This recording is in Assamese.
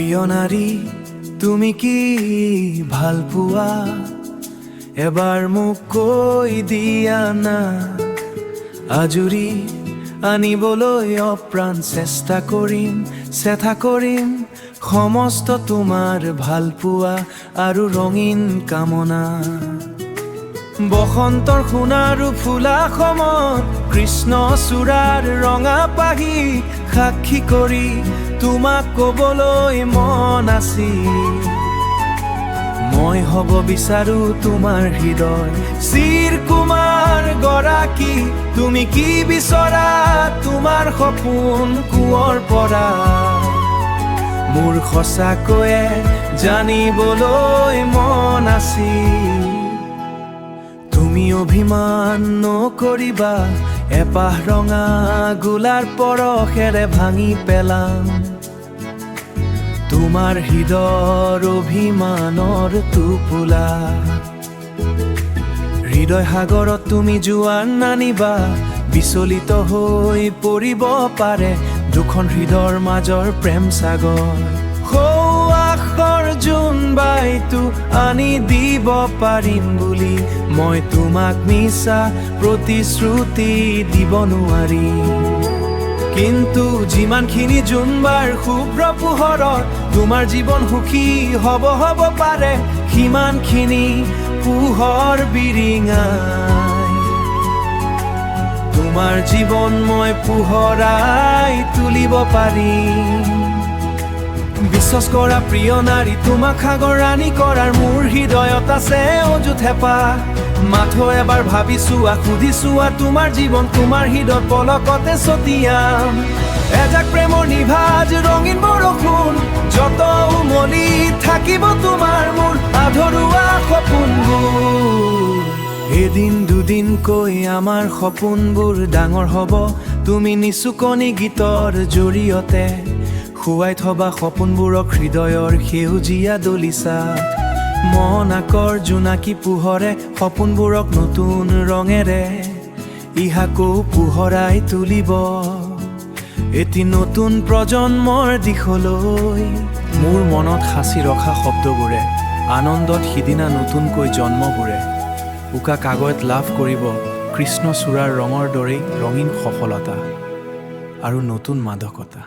প্ৰিয় নাৰী তুমি কি ভাল পোৱা এবাৰ মোক কৈ দিয়া না আজুৰি আনিবলৈ অপ্ৰাণ চেষ্টা কৰিম সমস্ত তোমাৰ ভাল পোৱা আৰু ৰঙীন কামনা বসন্তৰ সোণাৰু ফুলা সমত কৃষ্ণ চূড়াৰ ৰঙা পাহি সাক্ষী কৰি তোমাক ক'বলৈ মন আছিল মই হ'ব বিচাৰো তোমাৰ হৃদয় চিৰ কুমাৰ গৰাকী তুমি কি বিচৰা তোমাৰ সপোন কোঁৱৰ পৰা মোৰ সঁচাকৈয়ে জানিবলৈ মন আছিল তুমি অভিমান নকৰিবা এপাহ ৰঙা গোলাৰ পৰশেৰে ভাঙি পেলাম তোমাৰ হৃদয়ৰ অভিমানৰ টোপোলা হৃদয় সাগৰত তুমি জোৱাৰ নানিবা বিচলিত হৈ পৰিব পাৰে দুখন হৃদয়ৰ মাজৰ প্ৰেম সাগৰ আখৰ জোনবাইটো আনি দিব পাৰিম বুলি মই তোমাক মিছা প্ৰতিশ্ৰুতি দিব নোৱাৰিম কিন্তু যিমানখিনি জোনবাৰ শুভ্ৰ পোহৰত তোমাৰ জীৱন সুখী হ'ব পাৰে সিমানখিনি পোহৰ বিৰিঙাই তোমাৰ জীৱন মই পোহৰাই তুলিব পাৰিম বিশ্বাস কৰা প্ৰিয় নাৰী তোমাক সাগৰ ৰাণী কৰাৰ মোৰ হৃদয়ত আছে অযুত হেঁপাহ মাথো এবাৰ ভাবি চোৱা সুধি চোৱা তোমাৰ জীৱন তোমাৰ হৃদয়ত পলকতে ছটিয়াম এজাক প্ৰেমৰ নিভাজ ৰঙীন বৰষুণ যত উমলি থাকিব তোমাৰ মোৰ আধৰুৱা সপোনবোৰ এদিন দুদিনকৈ আমাৰ সপোনবোৰ ডাঙৰ হ'ব তুমি নিচুকনি গীতৰ জৰিয়তে খুৱাই থবা সপোনবোৰক হৃদয়ৰ সেউজীয়া দলিচাত মন আকৰ জোনাকী পোহৰে সপোনবোৰক নতুন ৰঙেৰে ইহাকো পোহৰাই তুলিব এটি নতুন প্ৰজন্মৰ দিশলৈ মোৰ মনত সাঁচি ৰখা শব্দবোৰে আনন্দত সিদিনা নতুনকৈ জন্মবোৰে উকা কাগজত লাভ কৰিব কৃষ্ণ চূড়াৰ ৰঙৰ দৰেই ৰঙীন সফলতা আৰু নতুন মাদকতা